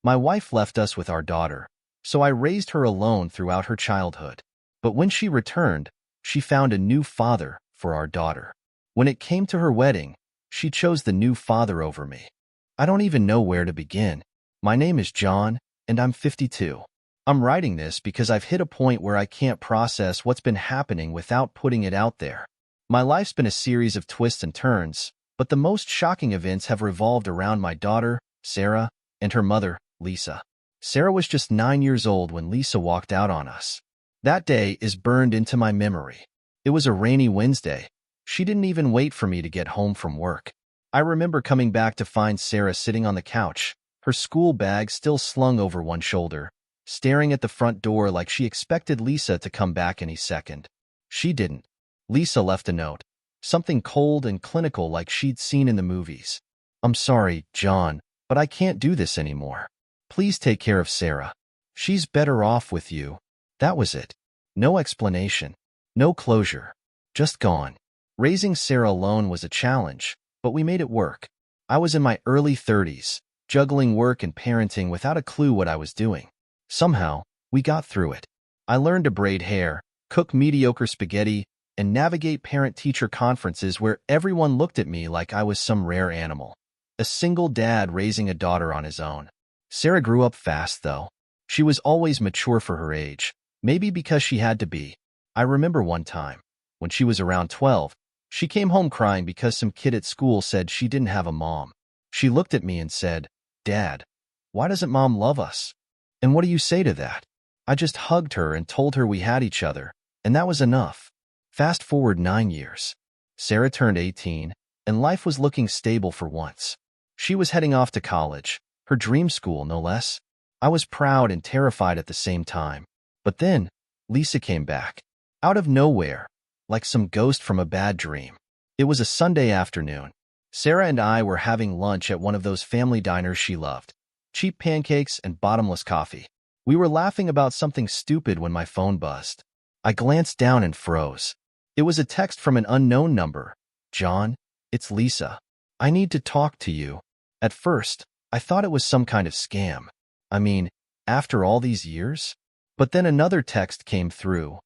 My wife left us with our daughter, so I raised her alone throughout her childhood. But when she returned, she found a new father for our daughter. When it came to her wedding, she chose the new father over me. I don't even know where to begin. My name is John, and I'm 52. I'm writing this because I've hit a point where I can't process what's been happening without putting it out there. My life's been a series of twists and turns, but the most shocking events have revolved around my daughter, Sarah, and her mother, Lisa. Sarah was just 9 years old when Lisa walked out on us. That day is burned into my memory. It was a rainy Wednesday. She didn't even wait for me to get home from work. I remember coming back to find Sarah sitting on the couch, her school bag still slung over one shoulder, staring at the front door like she expected Lisa to come back any second. She didn't. Lisa left a note, something cold and clinical like she'd seen in the movies. "I'm sorry, John, but I can't do this anymore. Please take care of Sarah. She's better off with you." That was it. No explanation. No closure. Just gone. Raising Sarah alone was a challenge, but we made it work. I was in my early 30s, juggling work and parenting without a clue what I was doing. Somehow, we got through it. I learned to braid hair, cook mediocre spaghetti, and navigate parent-teacher conferences where everyone looked at me like I was some rare animal. A single dad raising a daughter on his own. Sarah grew up fast, though. She was always mature for her age, maybe because she had to be. I remember one time, when she was around 12, she came home crying because some kid at school said she didn't have a mom. She looked at me and said, "Dad, why doesn't Mom love us?" And what do you say to that? I just hugged her and told her we had each other, and that was enough. Fast forward 9 years. Sarah turned 18, and life was looking stable for once. She was heading off to college, her dream school no less. I was proud and terrified at the same time. But then, Lisa came back. Out of nowhere, like some ghost from a bad dream. It was a Sunday afternoon. Sarah and I were having lunch at one of those family diners she loved. Cheap pancakes and bottomless coffee. We were laughing about something stupid when my phone buzzed. I glanced down and froze. It was a text from an unknown number. "John, it's Lisa. I need to talk to you." At first, I thought it was some kind of scam. I mean, after all these years? But then another text came through.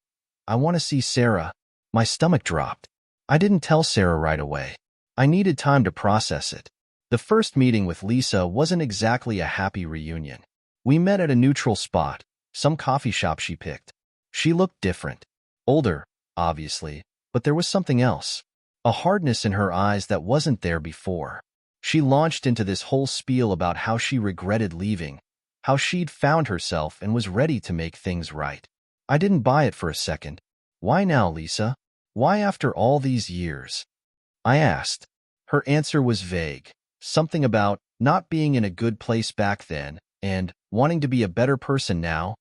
"I want to see Sarah." My stomach dropped. I didn't tell Sarah right away. I needed time to process it. The first meeting with Lisa wasn't exactly a happy reunion. We met at a neutral spot, some coffee shop she picked. She looked different. Older, obviously, but there was something else. A hardness in her eyes that wasn't there before. She launched into this whole spiel about how she regretted leaving, how she'd found herself and was ready to make things right. I didn't buy it for a second. "Why now, Lisa? Why after all these years?" I asked. Her answer was vague. Something about not being in a good place back then and wanting to be a better person now.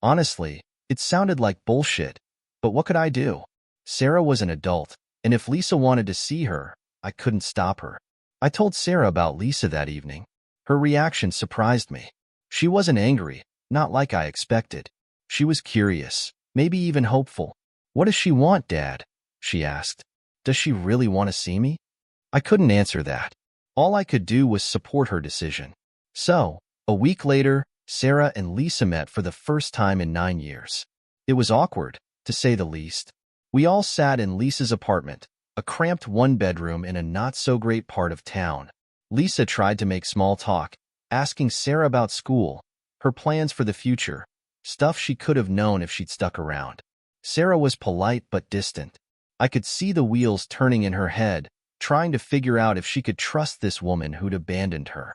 Honestly, it sounded like bullshit, but what could I do? Sarah was an adult, and if Lisa wanted to see her, I couldn't stop her. I told Sarah about Lisa that evening. Her reaction surprised me. She wasn't angry, not like I expected. She was curious, maybe even hopeful. "What does she want, Dad?" she asked. "Does she really want to see me?" I couldn't answer that. All I could do was support her decision. So, a week later, Sarah and Lisa met for the first time in 9 years. It was awkward, to say the least. We all sat in Lisa's apartment, a cramped one-bedroom in a not-so-great part of town. Lisa tried to make small talk, asking Sarah about school, her plans for the future, stuff she could have known if she'd stuck around. Sarah was polite but distant. I could see the wheels turning in her head, trying to figure out if she could trust this woman who'd abandoned her.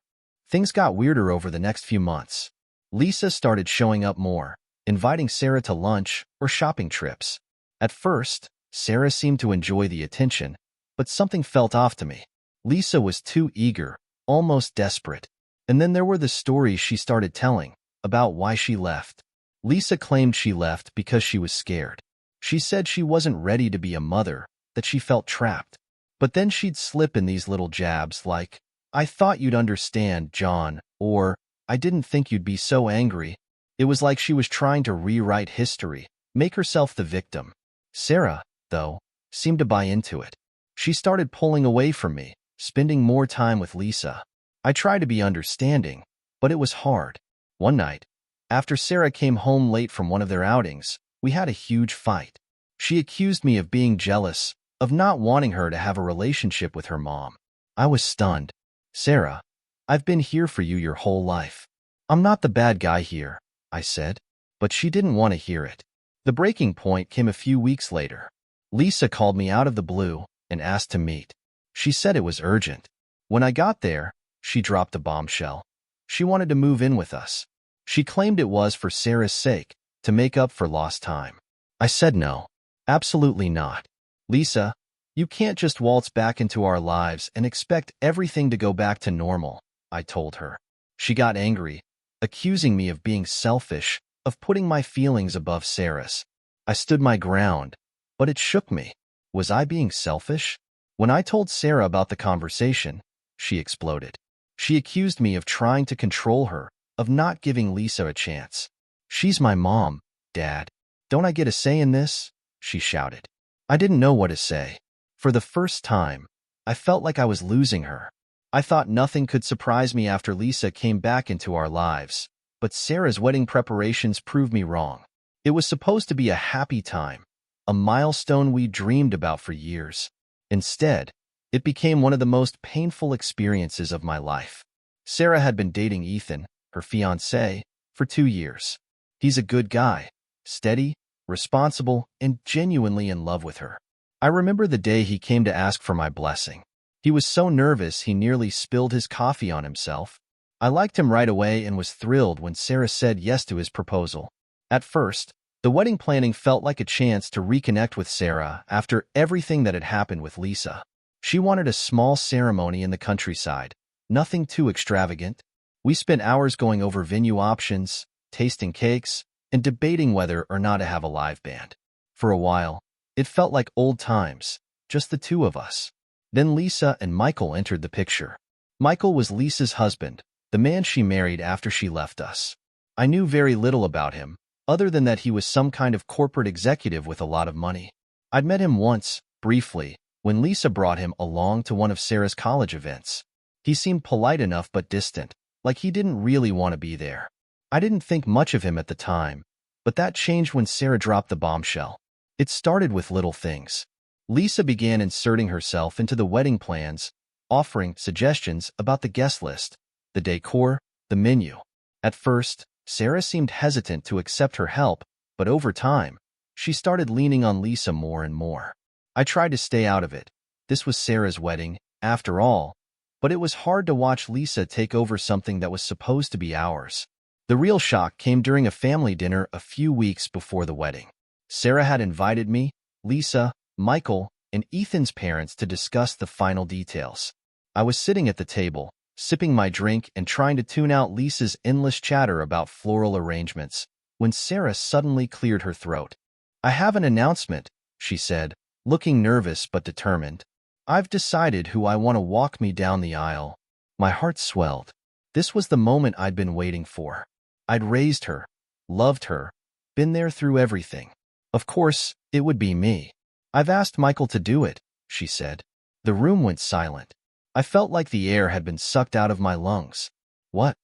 Things got weirder over the next few months. Lisa started showing up more, inviting Sarah to lunch or shopping trips. At first, Sarah seemed to enjoy the attention, but something felt off to me. Lisa was too eager, almost desperate. And then there were the stories she started telling about why she left. Lisa claimed she left because she was scared. She said she wasn't ready to be a mother, that she felt trapped. But then she'd slip in these little jabs like, "I thought you'd understand, John," or "I didn't think you'd be so angry." It was like she was trying to rewrite history, make herself the victim. Sarah, though, seemed to buy into it. She started pulling away from me, spending more time with Lisa. I tried to be understanding, but it was hard. One night, after Sarah came home late from one of their outings, we had a huge fight. She accused me of being jealous, of not wanting her to have a relationship with her mom. I was stunned. Sarah, I've been here for you your whole life. I'm not the bad guy here, I said. But she didn't want to hear it. The breaking point came a few weeks later. Lisa called me out of the blue and asked to meet. She said it was urgent. When I got there, she dropped a bombshell. She wanted to move in with us. She claimed it was for Sarah's sake, to make up for lost time. I said no. Absolutely not. Lisa, you can't just waltz back into our lives and expect everything to go back to normal, I told her. She got angry, accusing me of being selfish, of putting my feelings above Sarah's. I stood my ground, but it shook me. Was I being selfish? When I told Sarah about the conversation, she exploded. She accused me of trying to control her, of not giving Lisa a chance. She's my mom, Dad. Don't I get a say in this? She shouted. I didn't know what to say. For the first time, I felt like I was losing her. I thought nothing could surprise me after Lisa came back into our lives, but Sarah's wedding preparations proved me wrong. It was supposed to be a happy time, a milestone we dreamed about for years. Instead, it became one of the most painful experiences of my life. Sarah had been dating Ethan, her fiancé, for 2 years. He's a good guy, steady, responsible, and genuinely in love with her. I remember the day he came to ask for my blessing. He was so nervous he nearly spilled his coffee on himself. I liked him right away and was thrilled when Sarah said yes to his proposal. At first, the wedding planning felt like a chance to reconnect with Sarah after everything that had happened with Lisa. She wanted a small ceremony in the countryside, nothing too extravagant. We spent hours going over venue options, tasting cakes, and debating whether or not to have a live band. For a while, it felt like old times, just the two of us. Then Lisa and Michael entered the picture. Michael was Lisa's husband, the man she married after she left us. I knew very little about him, other than that he was some kind of corporate executive with a lot of money. I'd met him once, briefly, when Lisa brought him along to one of Sarah's college events. He seemed polite enough but distant, like he didn't really want to be there. I didn't think much of him at the time, but that changed when Sarah dropped the bombshell. It started with little things. Lisa began inserting herself into the wedding plans, offering suggestions about the guest list, the decor, the menu. At first, Sarah seemed hesitant to accept her help, but over time, she started leaning on Lisa more and more. I tried to stay out of it. This was Sarah's wedding, after all, but it was hard to watch Lisa take over something that was supposed to be ours. The real shock came during a family dinner a few weeks before the wedding. Sarah had invited me, Lisa, Michael, and Ethan's parents to discuss the final details. I was sitting at the table, sipping my drink and trying to tune out Lisa's endless chatter about floral arrangements, when Sarah suddenly cleared her throat. I have an announcement, she said, looking nervous but determined. I've decided who I want to walk me down the aisle. My heart swelled. This was the moment I'd been waiting for. I'd raised her, loved her, been there through everything. Of course, it would be me. I've asked Michael to do it, she said. The room went silent. I felt like the air had been sucked out of my lungs. What?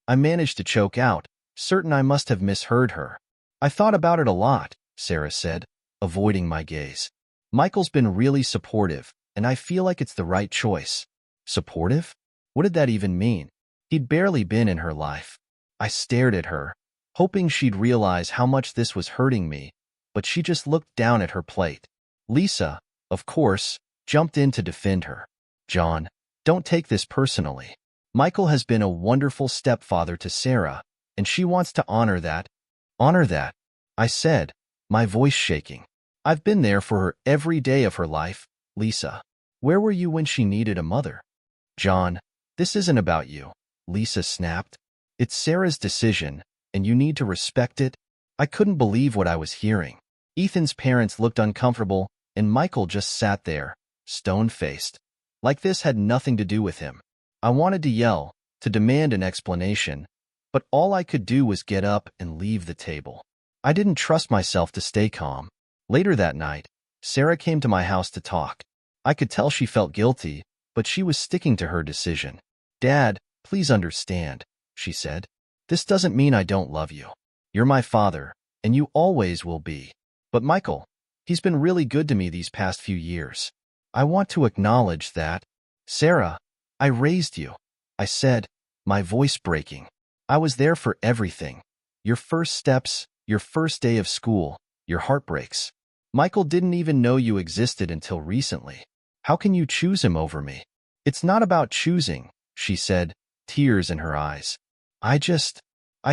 I managed to choke out, certain I must have misheard her. I thought about it a lot, Sarah said, avoiding my gaze. Michael's been really supportive, and I feel like it's the right choice. Supportive? What did that even mean? He'd barely been in her life. I stared at her, hoping she'd realize how much this was hurting me, but she just looked down at her plate. Lisa, of course, jumped in to defend her. John, don't take this personally. Michael has been a wonderful stepfather to Sarah, and she wants to honor that. Honor that, I said, my voice shaking. I've been there for her every day of her life, Lisa. Where were you when she needed a mother? John, this isn't about you, Lisa snapped. It's Sarah's decision, and you need to respect it. I couldn't believe what I was hearing. Ethan's parents looked uncomfortable, and Michael just sat there, stone-faced. Like this had nothing to do with him. I wanted to yell, to demand an explanation, but all I could do was get up and leave the table. I didn't trust myself to stay calm. Later that night, Sarah came to my house to talk. I could tell she felt guilty, but she was sticking to her decision. Dad, please understand, she said. This doesn't mean I don't love you. You're my father, and you always will be. But Michael, he's been really good to me these past few years. I want to acknowledge that. Sarah, I raised you, I said, my voice breaking. I was there for everything. Your first steps, your first day of school, your heartbreaks. Michael didn't even know you existed until recently. How can you choose him over me? It's not about choosing, she said, tears in her eyes. I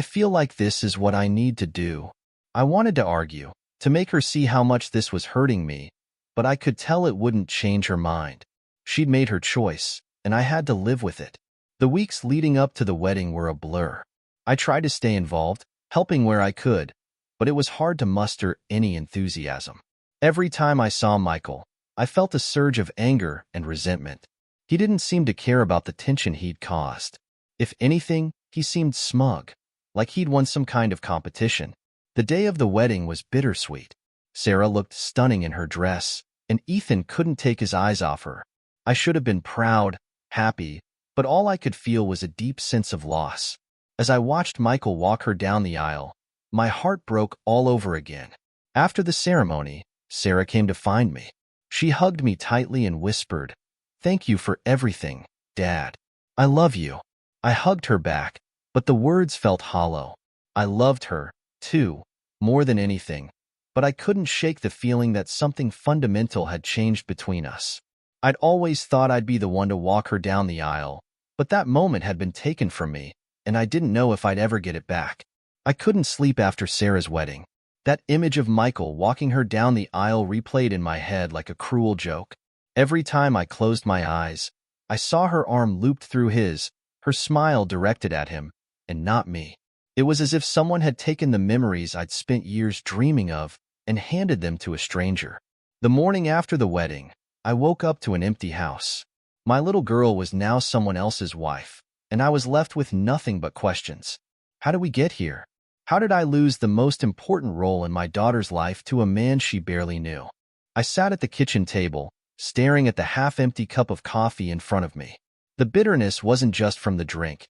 feel like this is what I need to do. I wanted to argue, to make her see how much this was hurting me, but I could tell it wouldn't change her mind. She'd made her choice, and I had to live with it. The weeks leading up to the wedding were a blur. I tried to stay involved, helping where I could, but it was hard to muster any enthusiasm. Every time I saw Michael, I felt a surge of anger and resentment. He didn't seem to care about the tension he'd caused. If anything, he seemed smug, like he'd won some kind of competition. The day of the wedding was bittersweet. Sarah looked stunning in her dress, and Ethan couldn't take his eyes off her. I should have been proud, happy, but all I could feel was a deep sense of loss. As I watched Michael walk her down the aisle, my heart broke all over again. After the ceremony, Sarah came to find me. She hugged me tightly and whispered, "Thank you for everything, Dad. I love you." I hugged her back, but the words felt hollow. I loved her, too, more than anything, but I couldn't shake the feeling that something fundamental had changed between us. I'd always thought I'd be the one to walk her down the aisle, but that moment had been taken from me, and I didn't know if I'd ever get it back. I couldn't sleep after Sarah's wedding. That image of Michael walking her down the aisle replayed in my head like a cruel joke. Every time I closed my eyes, I saw her arm looped through his, her smile directed at him, and not me. It was as if someone had taken the memories I'd spent years dreaming of and handed them to a stranger. The morning after the wedding, I woke up to an empty house. My little girl was now someone else's wife, and I was left with nothing but questions. How did we get here? How did I lose the most important role in my daughter's life to a man she barely knew? I sat at the kitchen table, staring at the half-empty cup of coffee in front of me. The bitterness wasn't just from the drink.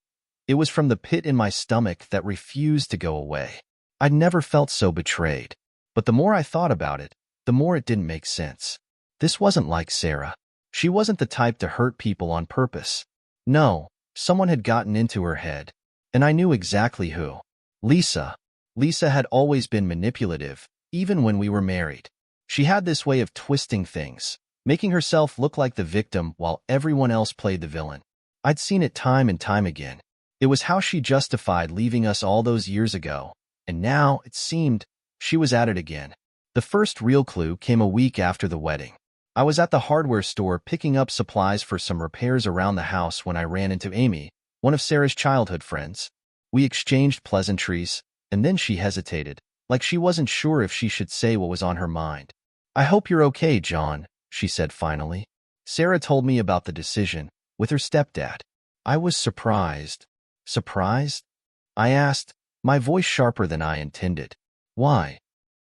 It was from the pit in my stomach that refused to go away. I'd never felt so betrayed. But the more I thought about it, the more it didn't make sense. This wasn't like Sarah. She wasn't the type to hurt people on purpose. No, someone had gotten into her head. And I knew exactly who. Lisa. Lisa had always been manipulative, even when we were married. She had this way of twisting things, making herself look like the victim while everyone else played the villain. I'd seen it time and time again. It was how she justified leaving us all those years ago, and now, it seemed, she was at it again. The first real clue came a week after the wedding. I was at the hardware store picking up supplies for some repairs around the house when I ran into Amy, one of Sarah's childhood friends. We exchanged pleasantries, and then she hesitated, like she wasn't sure if she should say what was on her mind. "I hope you're okay, John," she said finally. Sarah told me about the decision, with her stepdad. I was surprised. Surprised? I asked, my voice sharper than I intended. "Why?"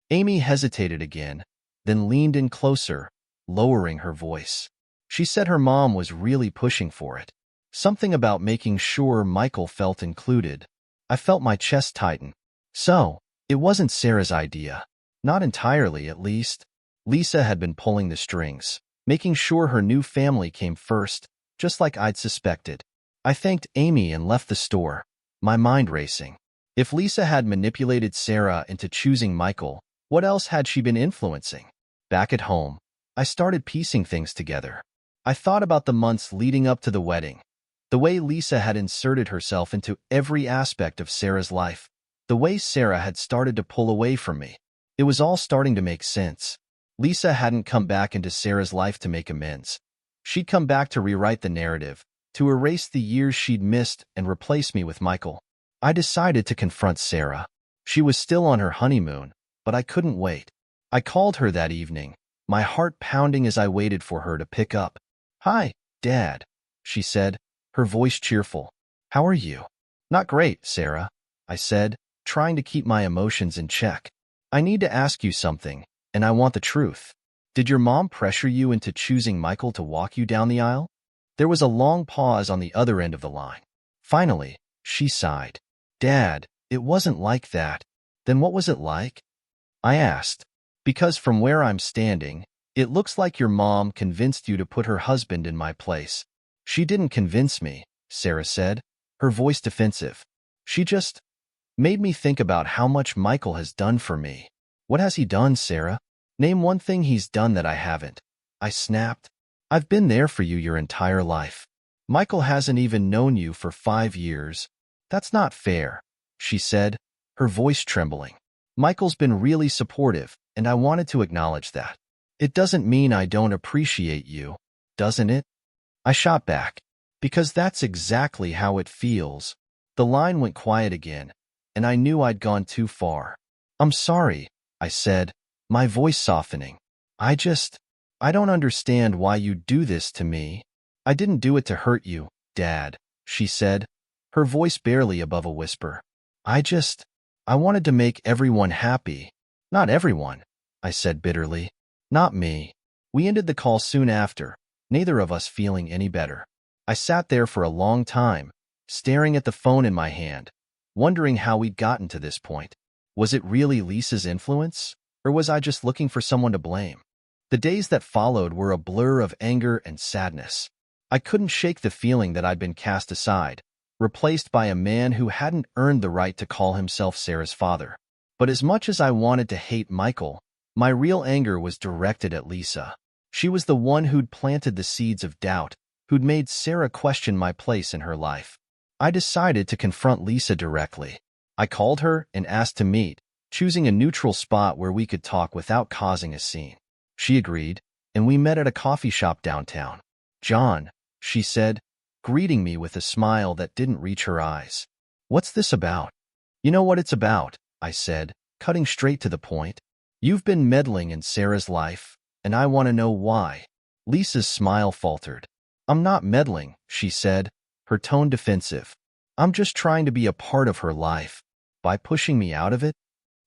Amy hesitated again, then leaned in closer, lowering her voice. She said her mom was really pushing for it. Something about making sure Michael felt included. I felt my chest tighten. So, it wasn't Sarah's idea. Not entirely, at least. Lisa had been pulling the strings, making sure her new family came first, just like I'd suspected. I thanked Amy and left the store, my mind racing. If Lisa had manipulated Sarah into choosing Michael, what else had she been influencing? Back at home, I started piecing things together. I thought about the months leading up to the wedding, the way Lisa had inserted herself into every aspect of Sarah's life, the way Sarah had started to pull away from me. It was all starting to make sense. Lisa hadn't come back into Sarah's life to make amends. She'd come back to rewrite the narrative, to erase the years she'd missed and replace me with Michael. I decided to confront Sarah. She was still on her honeymoon, but I couldn't wait. I called her that evening, my heart pounding as I waited for her to pick up. "Hi, Dad," she said, her voice cheerful. "How are you?" "Not great, Sarah," I said, trying to keep my emotions in check. "I need to ask you something, and I want the truth. Did your mom pressure you into choosing Michael to walk you down the aisle?" There was a long pause on the other end of the line. Finally, she sighed. Dad, it wasn't like that. Then what was it like? I asked. Because from where I'm standing, it looks like your mom convinced you to put her husband in my place. She didn't convince me, Sarah said, her voice defensive. She just made me think about how much Michael has done for me. What has he done, Sarah? Name one thing he's done that I haven't. I snapped. I've been there for you your entire life. Michael hasn't even known you for 5 years. That's not fair, she said, her voice trembling. Michael's been really supportive, and I wanted to acknowledge that. It doesn't mean I don't appreciate you, doesn't it? I shot back. Because that's exactly how it feels. The line went quiet again, and I knew I'd gone too far. I'm sorry, I said, my voice softening. I don't understand why you do this to me. I didn't do it to hurt you, Dad, she said, her voice barely above a whisper. I wanted to make everyone happy. Not everyone, I said bitterly. Not me. We ended the call soon after, neither of us feeling any better. I sat there for a long time, staring at the phone in my hand, wondering how we'd gotten to this point. Was it really Lisa's influence, or was I just looking for someone to blame? The days that followed were a blur of anger and sadness. I couldn't shake the feeling that I'd been cast aside, replaced by a man who hadn't earned the right to call himself Sarah's father. But as much as I wanted to hate Michael, my real anger was directed at Lisa. She was the one who'd planted the seeds of doubt, who'd made Sarah question my place in her life. I decided to confront Lisa directly. I called her and asked to meet, choosing a neutral spot where we could talk without causing a scene. She agreed, and we met at a coffee shop downtown. John, she said, greeting me with a smile that didn't reach her eyes. What's this about? You know what it's about, I said, cutting straight to the point. You've been meddling in Sarah's life, and I want to know why. Lisa's smile faltered. I'm not meddling, she said, her tone defensive. I'm just trying to be a part of her life. By pushing me out of it?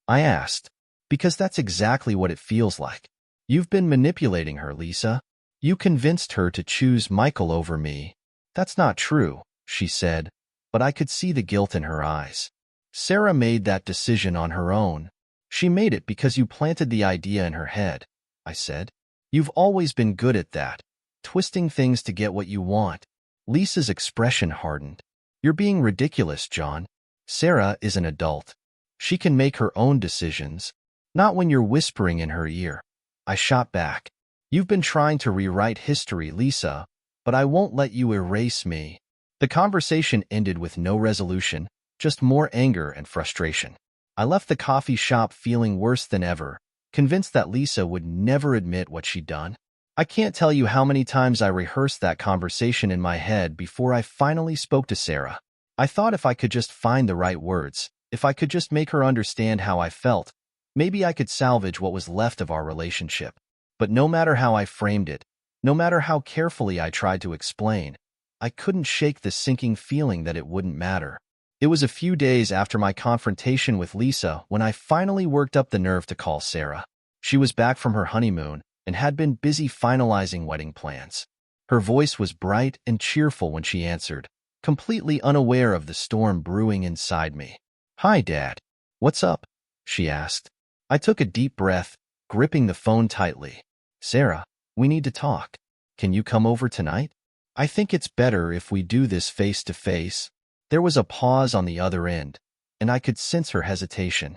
I asked. Because that's exactly what it feels like. You've been manipulating her, Lisa. You convinced her to choose Michael over me. That's not true, she said, but I could see the guilt in her eyes. Sarah made that decision on her own. She made it because you planted the idea in her head, I said. You've always been good at that, twisting things to get what you want. Lisa's expression hardened. You're being ridiculous, John. Sarah is an adult. She can make her own decisions, not when you're whispering in her ear. I shot back. You've been trying to rewrite history, Lisa, but I won't let you erase me. The conversation ended with no resolution, just more anger and frustration. I left the coffee shop feeling worse than ever, convinced that Lisa would never admit what she'd done. I can't tell you how many times I rehearsed that conversation in my head before I finally spoke to Sarah. I thought if I could just find the right words, if I could just make her understand how I felt, maybe I could salvage what was left of our relationship. But no matter how I framed it, no matter how carefully I tried to explain, I couldn't shake the sinking feeling that it wouldn't matter. It was a few days after my confrontation with Lisa when I finally worked up the nerve to call Sarah. She was back from her honeymoon and had been busy finalizing wedding plans. Her voice was bright and cheerful when she answered, completely unaware of the storm brewing inside me. Hi, Dad. What's up? She asked. I took a deep breath, gripping the phone tightly. Sarah, we need to talk. Can you come over tonight? I think it's better if we do this face to face. There was a pause on the other end, and I could sense her hesitation.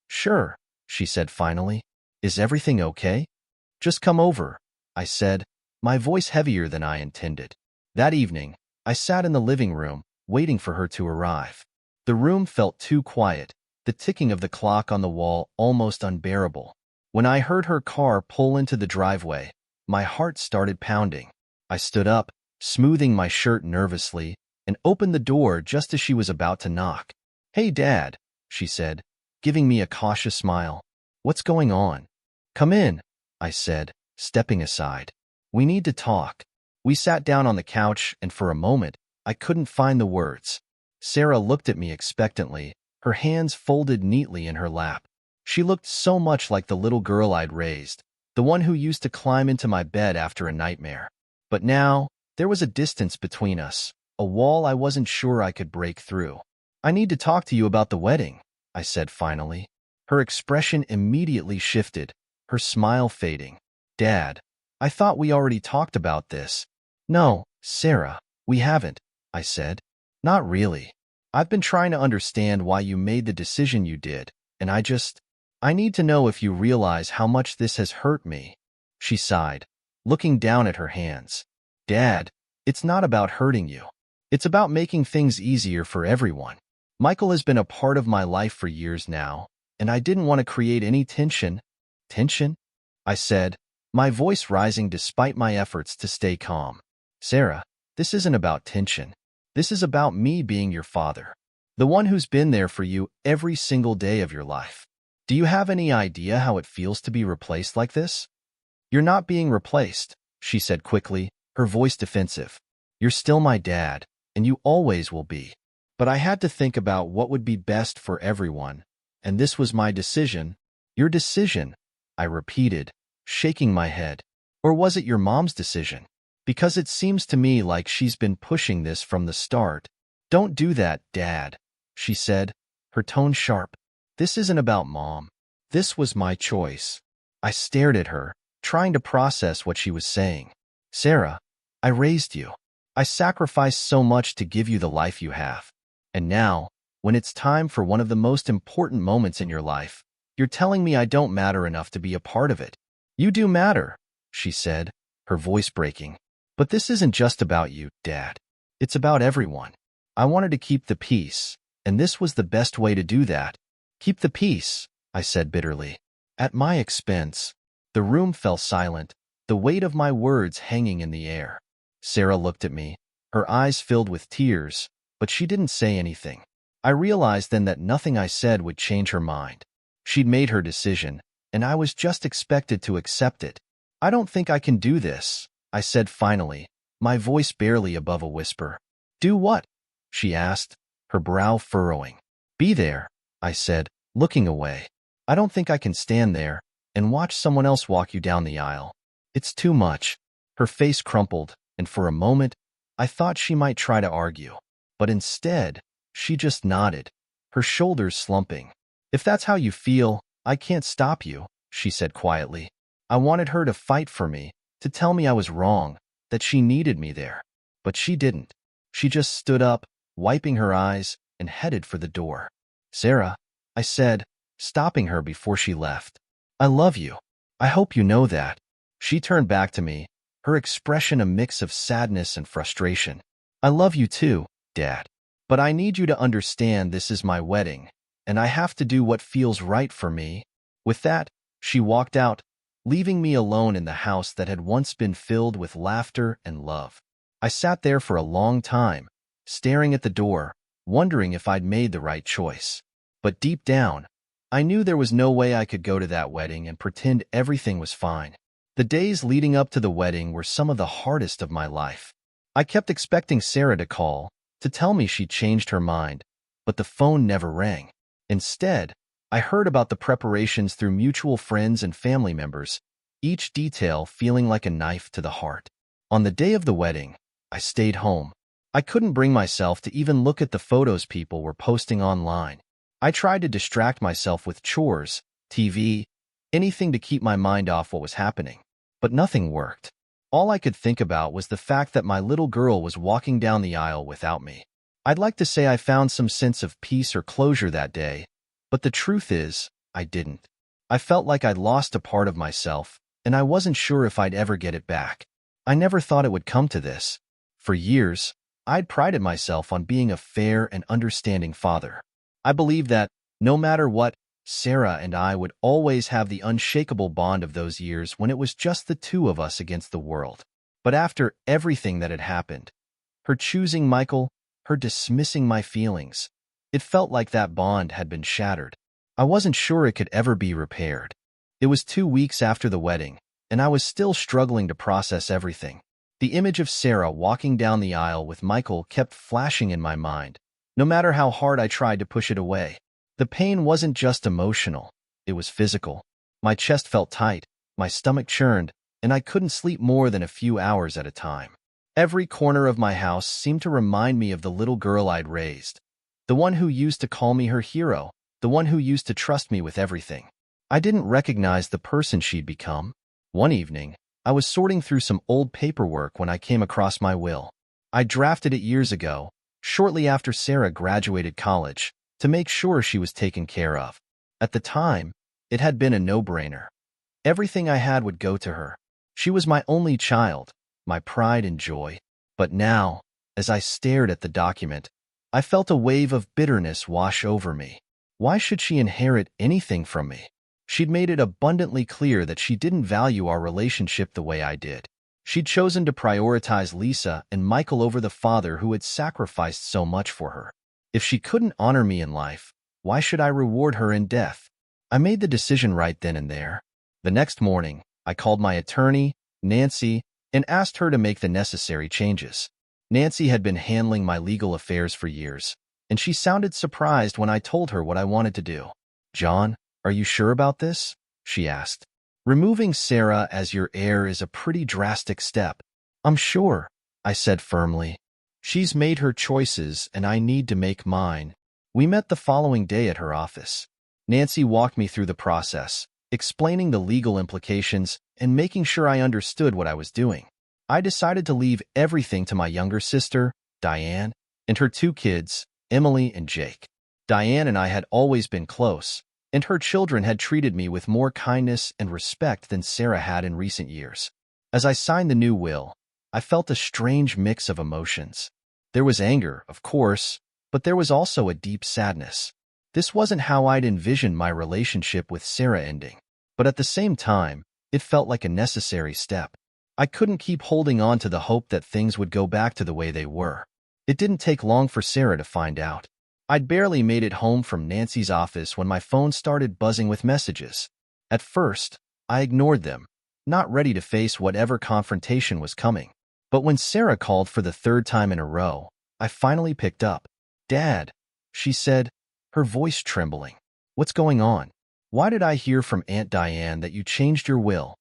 Sure, she said finally. Is everything okay? Just come over, I said, my voice heavier than I intended. That evening, I sat in the living room, waiting for her to arrive. The room felt too quiet, the ticking of the clock on the wall almost unbearable. When I heard her car pull into the driveway, my heart started pounding. I stood up, smoothing my shirt nervously, and opened the door just as she was about to knock. Hey, Dad, she said, giving me a cautious smile. What's going on? Come in, I said, stepping aside. We need to talk. We sat down on the couch, and for a moment, I couldn't find the words. Sarah looked at me expectantly, her hands folded neatly in her lap. She looked so much like the little girl I'd raised, the one who used to climb into my bed after a nightmare. But now, there was a distance between us, a wall I wasn't sure I could break through. I need to talk to you about the wedding, I said finally. Her expression immediately shifted, her smile fading. Dad, I thought we already talked about this. No, Sarah, we haven't, I said. Not really. I've been trying to understand why you made the decision you did, and I need to know if you realize how much this has hurt me. She sighed, looking down at her hands. Dad, it's not about hurting you. It's about making things easier for everyone. Michael has been a part of my life for years now, and I didn't want to create any tension. Tension? I said, my voice rising despite my efforts to stay calm. Sarah, this isn't about tension. This is about me being your father, the one who's been there for you every single day of your life. Do you have any idea how it feels to be replaced like this? You're not being replaced, she said quickly, her voice defensive. You're still my dad, and you always will be. But I had to think about what would be best for everyone, and this was my decision. Your decision, I repeated, shaking my head. Or was it your mom's decision? Because it seems to me like she's been pushing this from the start. Don't do that, Dad, she said, her tone sharp. This isn't about Mom. This was my choice. I stared at her, trying to process what she was saying. Sarah, I raised you. I sacrificed so much to give you the life you have. And now, when it's time for one of the most important moments in your life, you're telling me I don't matter enough to be a part of it. You do matter, she said, her voice breaking. But this isn't just about you, Dad. It's about everyone. I wanted to keep the peace, and this was the best way to do that. Keep the peace, I said bitterly. At my expense. The room fell silent, the weight of my words hanging in the air. Sarah looked at me, her eyes filled with tears, but she didn't say anything. I realized then that nothing I said would change her mind. She'd made her decision, and I was just expected to accept it. I don't think I can do this, I said finally, my voice barely above a whisper. Do what? She asked, her brow furrowing. Be there, I said, looking away. I don't think I can stand there and watch someone else walk you down the aisle. It's too much. Her face crumpled, and for a moment, I thought she might try to argue. But instead, she just nodded, her shoulders slumping. If that's how you feel, I can't stop you, she said quietly. I wanted her to fight for me, to tell me I was wrong, that she needed me there. But she didn't. She just stood up, wiping her eyes, and headed for the door. Sarah, I said, stopping her before she left. I love you. I hope you know that. She turned back to me, her expression a mix of sadness and frustration. I love you too, Dad. But I need you to understand this is my wedding, and I have to do what feels right for me. With that, she walked out, leaving me alone in the house that had once been filled with laughter and love. I sat there for a long time, staring at the door, wondering if I'd made the right choice. But deep down, I knew there was no way I could go to that wedding and pretend everything was fine. The days leading up to the wedding were some of the hardest of my life. I kept expecting Sarah to call, to tell me she'd changed her mind, but the phone never rang. Instead, I heard about the preparations through mutual friends and family members, each detail feeling like a knife to the heart. On the day of the wedding, I stayed home. I couldn't bring myself to even look at the photos people were posting online. I tried to distract myself with chores, TV, anything to keep my mind off what was happening. But nothing worked. All I could think about was the fact that my little girl was walking down the aisle without me. I'd like to say I found some sense of peace or closure that day, but the truth is, I didn't. I felt like I'd lost a part of myself, and I wasn't sure if I'd ever get it back. I never thought it would come to this. For years, I'd prided myself on being a fair and understanding father. I believed that, no matter what, Sarah and I would always have the unshakable bond of those years when it was just the two of us against the world. But after everything that had happened, her choosing Michael, her dismissing my feelings, it felt like that bond had been shattered. I wasn't sure it could ever be repaired. It was 2 weeks after the wedding, and I was still struggling to process everything. The image of Sarah walking down the aisle with Michael kept flashing in my mind, no matter how hard I tried to push it away. The pain wasn't just emotional, it was physical. My chest felt tight, my stomach churned, and I couldn't sleep more than a few hours at a time. Every corner of my house seemed to remind me of the little girl I'd raised, The one who used to call me her hero, the one who used to trust me with everything. I didn't recognize the person she'd become. One evening, I was sorting through some old paperwork when I came across my will. I drafted it years ago, shortly after Sarah graduated college, to make sure she was taken care of. At the time, it had been a no-brainer. Everything I had would go to her. She was my only child, my pride and joy. But now, as I stared at the document, I felt a wave of bitterness wash over me. Why should she inherit anything from me? She'd made it abundantly clear that she didn't value our relationship the way I did. She'd chosen to prioritize Lisa and Michael over the father who had sacrificed so much for her. If she couldn't honor me in life, why should I reward her in death? I made the decision right then and there. The next morning, I called my attorney, Nancy, and asked her to make the necessary changes. Nancy had been handling my legal affairs for years, and she sounded surprised when I told her what I wanted to do. "John, are you sure about this?" she asked. "Removing Sarah as your heir is a pretty drastic step." "I'm sure," I said firmly. "She's made her choices, and I need to make mine." We met the following day at her office. Nancy walked me through the process, explaining the legal implications and making sure I understood what I was doing. I decided to leave everything to my younger sister, Diane, and her two kids, Emily and Jake. Diane and I had always been close, and her children had treated me with more kindness and respect than Sarah had in recent years. As I signed the new will, I felt a strange mix of emotions. There was anger, of course, but there was also a deep sadness. This wasn't how I'd envisioned my relationship with Sarah ending, but at the same time, it felt like a necessary step. I couldn't keep holding on to the hope that things would go back to the way they were. It didn't take long for Sarah to find out. I'd barely made it home from Nancy's office when my phone started buzzing with messages. At first, I ignored them, not ready to face whatever confrontation was coming. But when Sarah called for the third time in a row, I finally picked up. "Dad," she said, her voice trembling. "What's going on? Why did I hear from Aunt Diane that you changed your will?"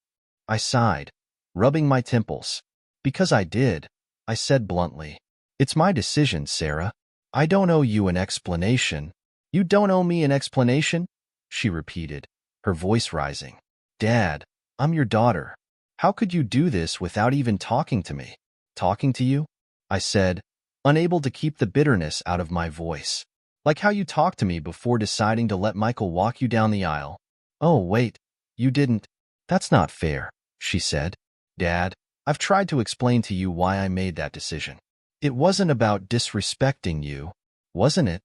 I sighed, rubbing my temples. "Because I did," I said bluntly. "It's my decision, Sarah. I don't owe you an explanation." "You don't owe me an explanation?" she repeated, her voice rising. "Dad, I'm your daughter. How could you do this without even talking to me?" "Talking to you?" I said, unable to keep the bitterness out of my voice. "Like how you talked to me before deciding to let Michael walk you down the aisle." "Oh, wait, you didn't." "That's not fair," she said. "Dad, I've tried to explain to you why I made that decision. It wasn't about disrespecting you, wasn't it?"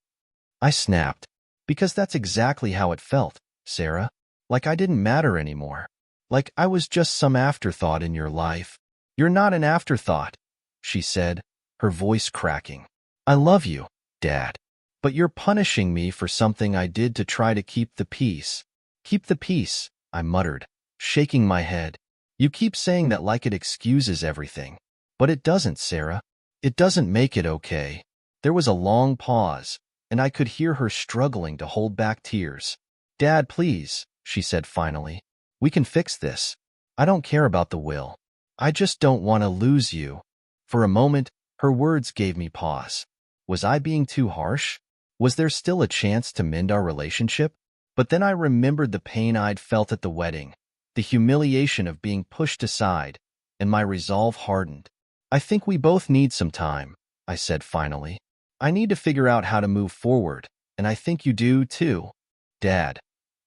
I snapped. "Because that's exactly how it felt, Sarah. Like I didn't matter anymore. Like I was just some afterthought in your life." "You're not an afterthought," she said, her voice cracking. "I love you, Dad. But you're punishing me for something I did to try to keep the peace." "Keep the peace," I muttered, shaking my head. "You keep saying that like it excuses everything. But it doesn't, Sarah. It doesn't make it okay." There was a long pause, and I could hear her struggling to hold back tears. "Dad, please," she said finally. "We can fix this. I don't care about the will. I just don't want to lose you." For a moment, her words gave me pause. Was I being too harsh? Was there still a chance to mend our relationship? But then I remembered the pain I'd felt at the wedding, the humiliation of being pushed aside, and my resolve hardened. "I think we both need some time," I said finally. "I need to figure out how to move forward, and I think you do too." "Dad,"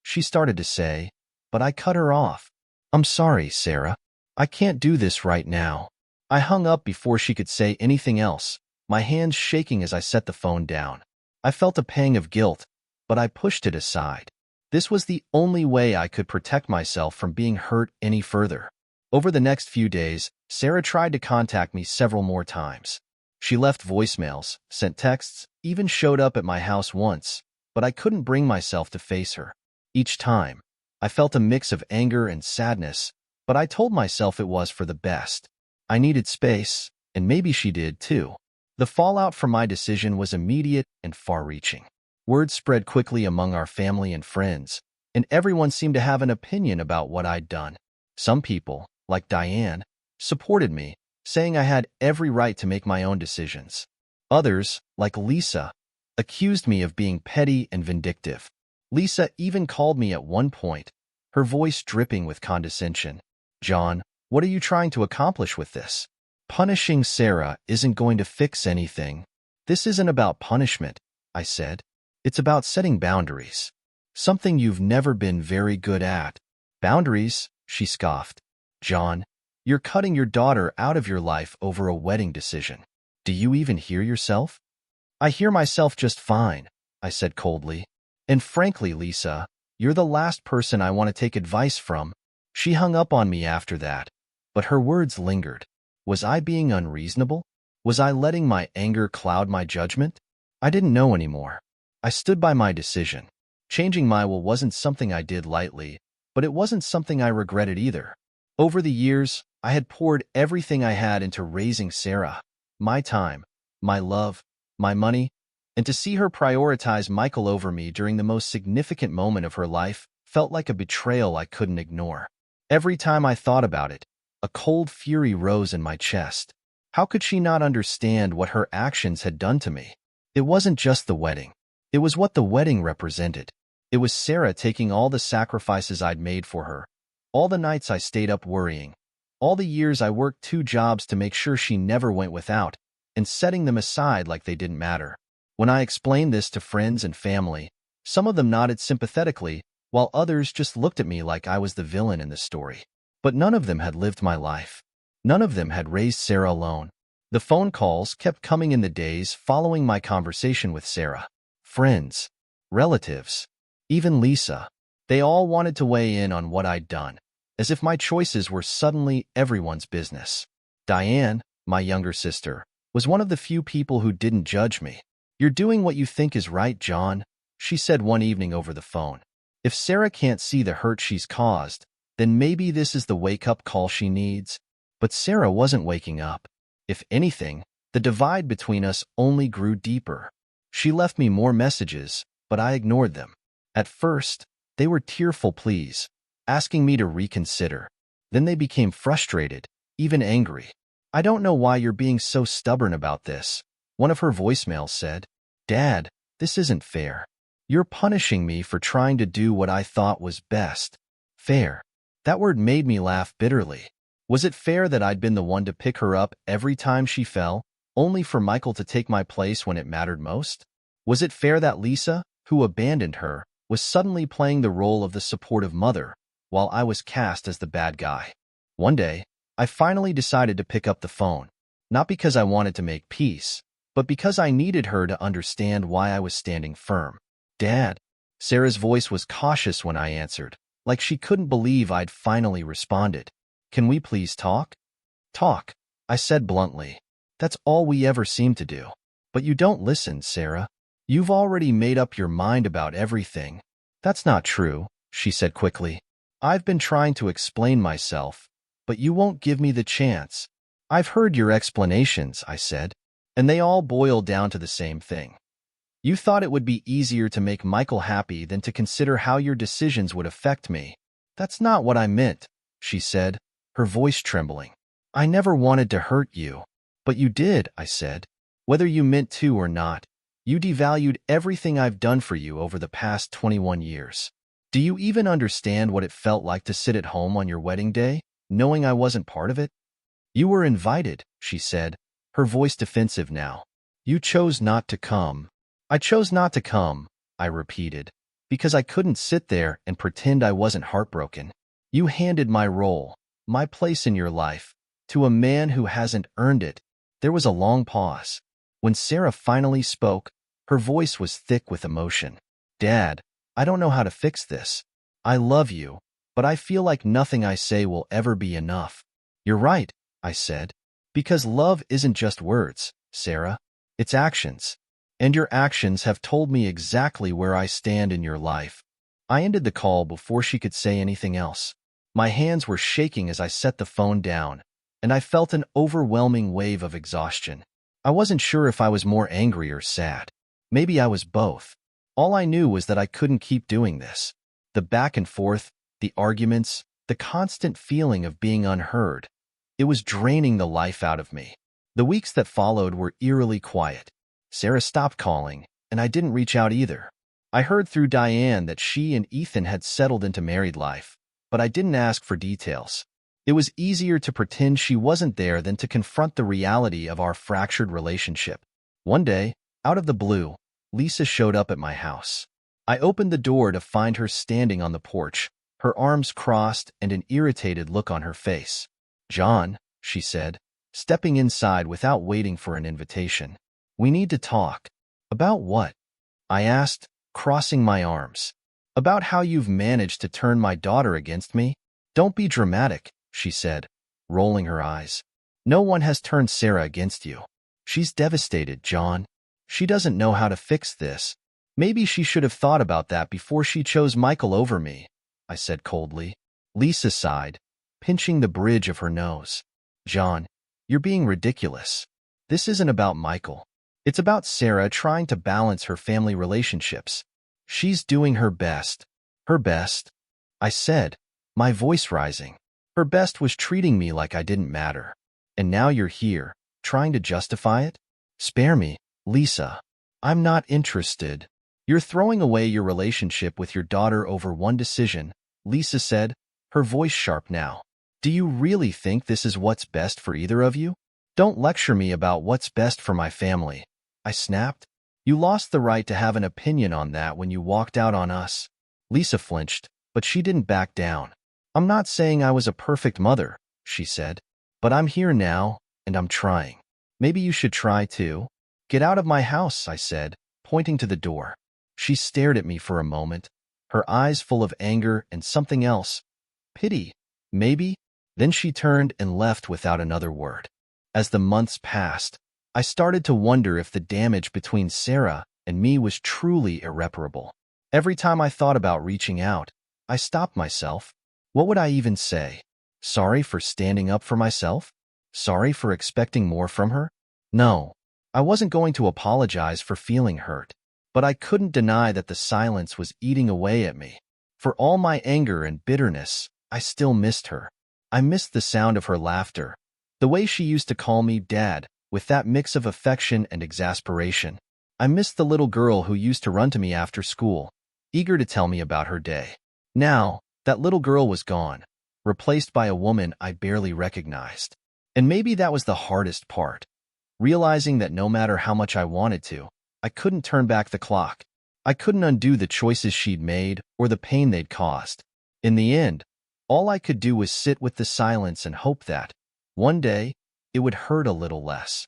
she started to say, but I cut her off. "I'm sorry, Sarah. I can't do this right now." I hung up before she could say anything else, my hands shaking as I set the phone down. I felt a pang of guilt, but I pushed it aside. This was the only way I could protect myself from being hurt any further. Over the next few days, Sarah tried to contact me several more times. She left voicemails, sent texts, even showed up at my house once, but I couldn't bring myself to face her. Each time, I felt a mix of anger and sadness, but I told myself it was for the best. I needed space, and maybe she did too. The fallout from my decision was immediate and far-reaching. Word spread quickly among our family and friends, and everyone seemed to have an opinion about what I'd done. Some people, like Diane, supported me, saying I had every right to make my own decisions. Others, like Lisa, accused me of being petty and vindictive. Lisa even called me at one point, her voice dripping with condescension. John, what are you trying to accomplish with this? Punishing Sarah isn't going to fix anything. This isn't about punishment, I said. It's about setting boundaries. Something you've never been very good at. Boundaries, she scoffed. John, you're cutting your daughter out of your life over a wedding decision. Do you even hear yourself? I hear myself just fine, I said coldly. And frankly, Lisa, you're the last person I want to take advice from. She hung up on me after that, but her words lingered. Was I being unreasonable? Was I letting my anger cloud my judgment? I didn't know anymore. I stood by my decision. Changing my will wasn't something I did lightly, but it wasn't something I regretted either. Over the years, I had poured everything I had into raising Sarah. My time, my love, my money, and to see her prioritize Michael over me during the most significant moment of her life felt like a betrayal I couldn't ignore. Every time I thought about it, a cold fury rose in my chest. How could she not understand what her actions had done to me? It wasn't just the wedding. It was what the wedding represented. It was Sarah taking all the sacrifices I'd made for her, all the nights I stayed up worrying, all the years I worked 2 jobs to make sure she never went without, and setting them aside like they didn't matter. When I explained this to friends and family, some of them nodded sympathetically, while others just looked at me like I was the villain in the story. But none of them had lived my life. None of them had raised Sarah alone. The phone calls kept coming in the days following my conversation with Sarah. Friends, relatives, even Lisa. They all wanted to weigh in on what I'd done, as if my choices were suddenly everyone's business. Diane, my younger sister, was one of the few people who didn't judge me. You're doing what you think is right, John, she said one evening over the phone. If Sarah can't see the hurt she's caused, then maybe this is the wake-up call she needs. But Sarah wasn't waking up. If anything, the divide between us only grew deeper. She left me more messages, but I ignored them. At first, they were tearful pleas, asking me to reconsider. Then they became frustrated, even angry. I don't know why you're being so stubborn about this, one of her voicemails said. Dad, this isn't fair. You're punishing me for trying to do what I thought was best. Fair. That word made me laugh bitterly. Was it fair that I'd been the one to pick her up every time she fell, only for Michael to take my place when it mattered most? Was it fair that Lisa, who abandoned her, was suddenly playing the role of the supportive mother, while I was cast as the bad guy? One day, I finally decided to pick up the phone, not because I wanted to make peace, but because I needed her to understand why I was standing firm. Dad, Sarah's voice was cautious when I answered, like she couldn't believe I'd finally responded. Can we please talk? Talk, I said bluntly. That's all we ever seem to do. But you don't listen, Sarah. You've already made up your mind about everything. That's not true, she said quickly. I've been trying to explain myself, but you won't give me the chance. I've heard your explanations, I said, and they all boil down to the same thing. You thought it would be easier to make Michael happy than to consider how your decisions would affect me. That's not what I meant, she said, her voice trembling. I never wanted to hurt you. But you did, I said. Whether you meant to or not, you devalued everything I've done for you over the past 21 years. Do you even understand what it felt like to sit at home on your wedding day, knowing I wasn't part of it? You were invited, she said, her voice defensive now. You chose not to come. I chose not to come, I repeated, because I couldn't sit there and pretend I wasn't heartbroken. You handed my role, my place in your life, to a man who hasn't earned it. There was a long pause. When Sarah finally spoke, her voice was thick with emotion. Dad, I don't know how to fix this. I love you, but I feel like nothing I say will ever be enough. You're right, I said, because love isn't just words, Sarah. It's actions. And your actions have told me exactly where I stand in your life. I ended the call before she could say anything else. My hands were shaking as I set the phone down, and I felt an overwhelming wave of exhaustion. I wasn't sure if I was more angry or sad. Maybe I was both. All I knew was that I couldn't keep doing this. The back and forth, the arguments, the constant feeling of being unheard. It was draining the life out of me. The weeks that followed were eerily quiet. Sarah stopped calling, and I didn't reach out either. I heard through Diane that she and Ethan had settled into married life, but I didn't ask for details. It was easier to pretend she wasn't there than to confront the reality of our fractured relationship. One day, out of the blue, Lisa showed up at my house. I opened the door to find her standing on the porch, her arms crossed and an irritated look on her face. "John," she said, stepping inside without waiting for an invitation. "We need to talk." "About what?" I asked, crossing my arms. "About how you've managed to turn my daughter against me." "Don't be dramatic," she said, rolling her eyes. "No one has turned Sarah against you. She's devastated, John. She doesn't know how to fix this. Maybe she should have thought about that before she chose Michael over me," I said coldly. Lisa sighed, pinching the bridge of her nose. "John, you're being ridiculous. This isn't about Michael. It's about Sarah trying to balance her family relationships. She's doing her best." "Her best?" I said, my voice rising. "Her best was treating me like I didn't matter. And now you're here, trying to justify it? Spare me, Lisa. I'm not interested." "You're throwing away your relationship with your daughter over one decision," Lisa said, her voice sharp now. "Do you really think this is what's best for either of you?" "Don't lecture me about what's best for my family," I snapped. "You lost the right to have an opinion on that when you walked out on us." Lisa flinched, but she didn't back down. "I'm not saying I was a perfect mother," she said, "but I'm here now, and I'm trying. Maybe you should try too." "Get out of my house," I said, pointing to the door. She stared at me for a moment, her eyes full of anger and something else. Pity, maybe? Then she turned and left without another word. As the months passed, I started to wonder if the damage between Sarah and me was truly irreparable. Every time I thought about reaching out, I stopped myself. What would I even say? Sorry for standing up for myself? Sorry for expecting more from her? No, I wasn't going to apologize for feeling hurt. But I couldn't deny that the silence was eating away at me. For all my anger and bitterness, I still missed her. I missed the sound of her laughter, the way she used to call me Dad, with that mix of affection and exasperation. I missed the little girl who used to run to me after school, eager to tell me about her day. Now, that little girl was gone, replaced by a woman I barely recognized. And maybe that was the hardest part, realizing that no matter how much I wanted to, I couldn't turn back the clock. I couldn't undo the choices she'd made or the pain they'd caused. In the end, all I could do was sit with the silence and hope that, one day, it would hurt a little less.